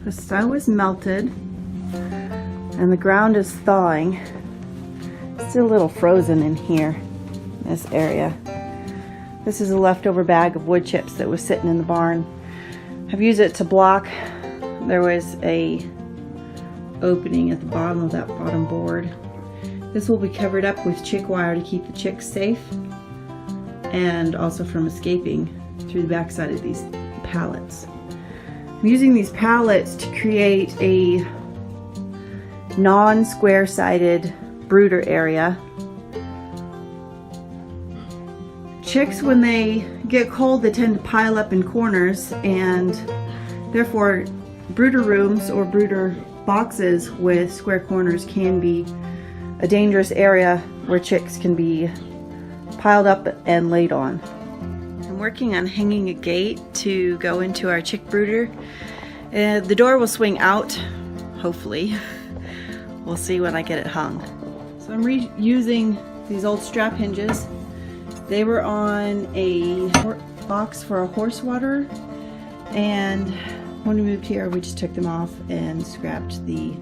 The snow is melted and the ground is thawing. It's still a little frozen in here, in this area. This is a leftover bag of wood chips that was sitting in the barn. I've used it to block. There was a opening at the bottom of that bottom board. This will be covered up with chick wire to keep the chicks safe and also from escaping through the backside of these pallets. I'm using these pallets to create a non-square sided brooder area. Chicks, when they get cold, they tend to pile up in corners, and therefore brooder rooms or brooder boxes with square corners can be a dangerous area where chicks can be piled up and laid on. I'm working on hanging a gate to go into our chick brooder. The door will swing out, hopefully. We'll see when I get it hung. So I'm reusing these old strap hinges. They were on a box for a horse water, and when we moved here we just took them off and scrapped the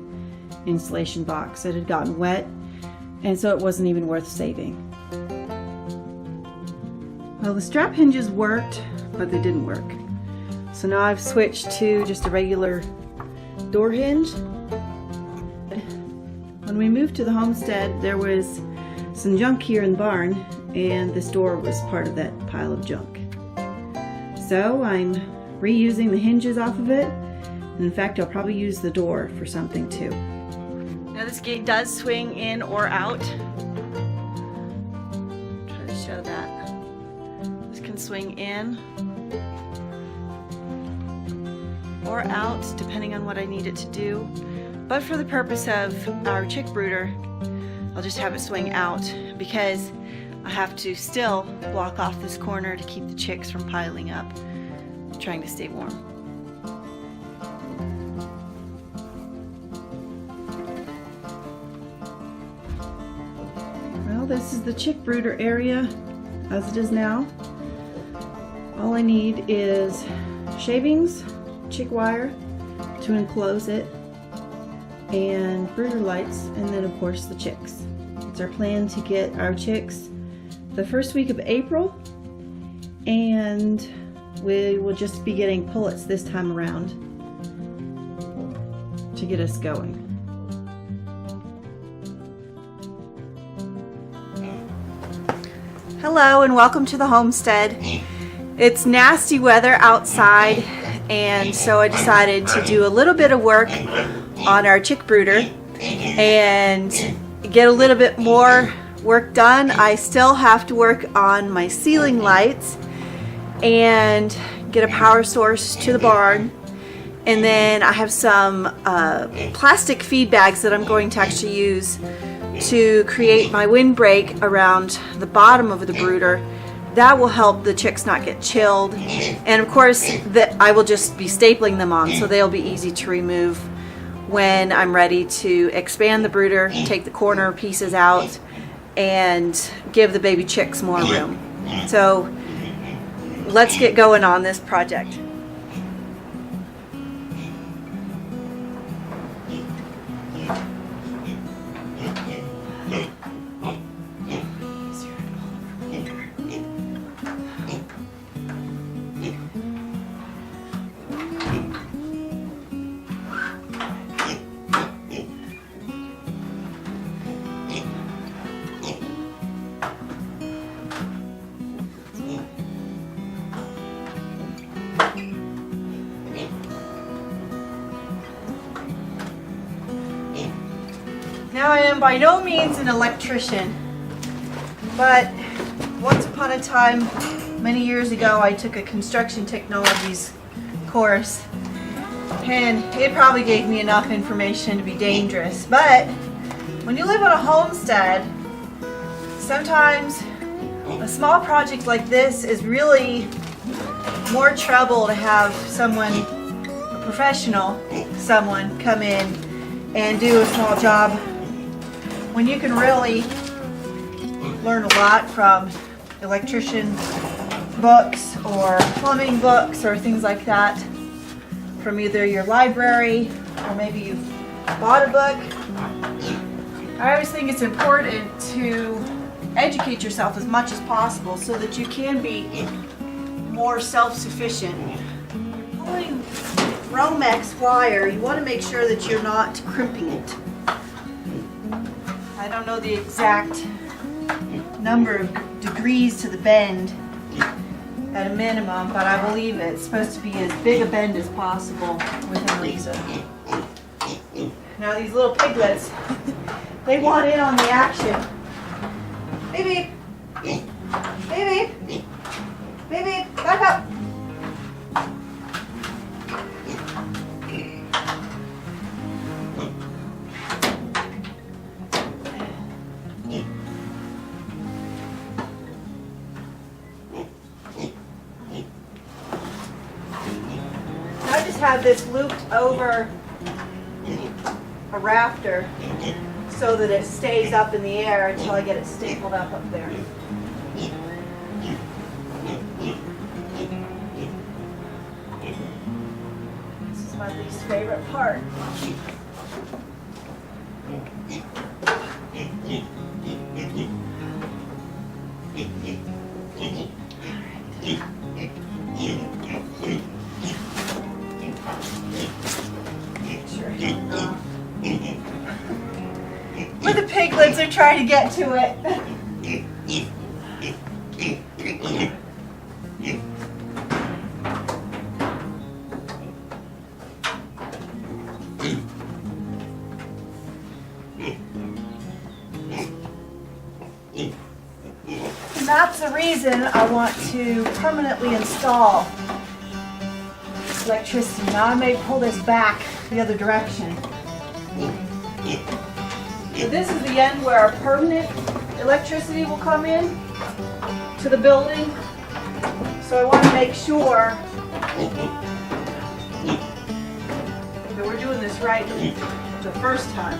insulation box. It had gotten wet, and so it wasn't even worth saving. Well, the strap hinges worked, but they didn't work. So now I've switched to just a regular door hinge. When we moved to the homestead, there was some junk here in the barn, and this door was part of that pile of junk. So I'm reusing the hinges off of it, and in fact I'll probably use the door for something too. Now this gate does swing in or out. Try to show that. This can swing in or out depending on what I need it to do. But for the purpose of our chick brooder, I'll just have it swing out because I have to still block off this corner to keep the chicks from piling up, trying to stay warm. Well, this is the chick brooder area as it is now. All I need is shavings, chick wire to enclose it, and brooder lights, and then of course the chicks. It's our plan to get our chicks the first week of April, and we will just be getting pullets this time around to get us going. Hello and welcome to the homestead. It's nasty weather outside, and so I decided to do a little bit of work on our chick brooder and get a little bit more work done. I still have to work on my ceiling lights and get a power source to the barn, and then I have some plastic feed bags that I'm going to actually use to create my windbreak around the bottom of the brooder. That will help the chicks not get chilled, and of course that I will just be stapling them on, so they'll be easy to remove when I'm ready to expand the brooder, take the corner pieces out, and give the baby chicks more room. So let's get going on this project. Now I am by no means an electrician, but once upon a time, many years ago, I took a construction technologies course, and it probably gave me enough information to be dangerous. But when you live on a homestead, sometimes a small project like this is really more trouble to have someone, a professional, someone come in and do a small job, when you can really learn a lot from electrician books or plumbing books or things like that. from either your library or maybe you've bought a book. I always think it's important to educate yourself as much as possible so that you can be more self-sufficient. You're pulling Romex wire, you want to make sure that you're not crimping it. I don't know the exact number of degrees to the bend at a minimum, but I believe it's supposed to be as big a bend as possible within reason. Now these little piglets, they want in on the action. Baby, baby, baby, back up. I just have this looped over a rafter so that it stays up in the air until I get it stapled up there. This is my least favorite part. But the piglets are trying to get to it. And that's the reason I want to permanently install electricity. Now I may pull this back the other direction. So this is the end where our permanent electricity will come in to the building. So I want to make sure that we're doing this right the first time.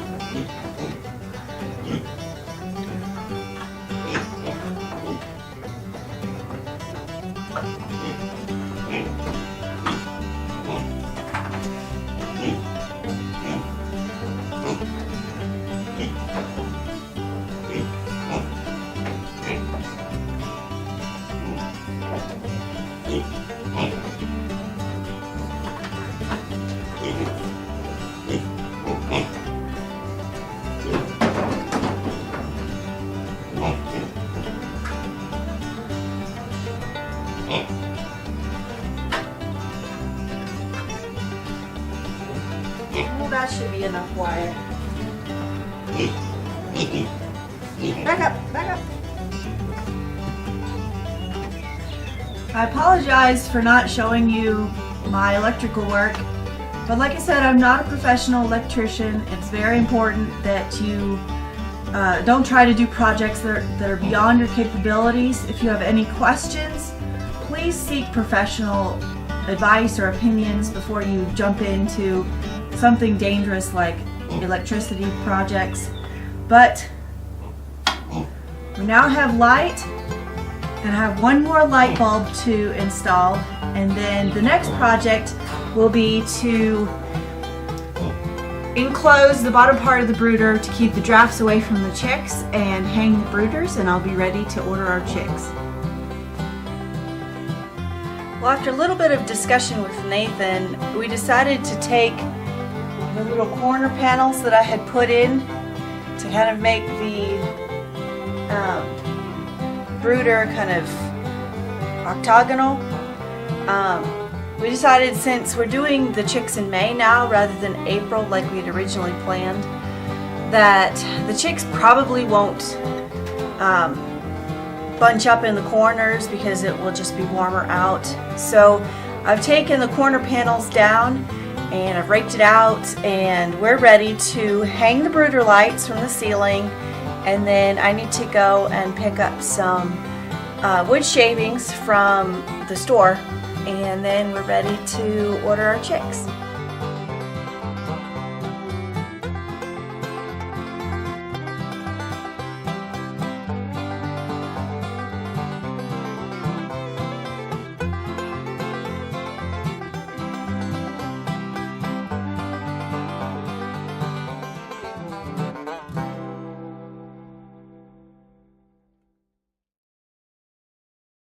Well, that should be enough wire. Back up, back up. I apologize for not showing you my electrical work, but like I said, I'm not a professional electrician. It's very important that you don't try to do projects that are beyond your capabilities. If you have any questions, please seek professional advice or opinions before you jump into something dangerous like electricity projects. But we now have light, and I have one more light bulb to install, and then the next project will be to enclose the bottom part of the brooder to keep the drafts away from the chicks and hang the brooders, and I'll be ready to order our chicks. Well, after a little bit of discussion with Nathan, we decided to take the little corner panels that I had put in to kind of make the brooder kind of octagonal. We decided, since we're doing the chicks in May now rather than April like we had originally planned, that the chicks probably won't bunch up in the corners because it will just be warmer out. So I've taken the corner panels down and I've raked it out, and we're ready to hang the brooder lights from the ceiling, and then I need to go and pick up some wood shavings from the store, and then we're ready to order our chicks.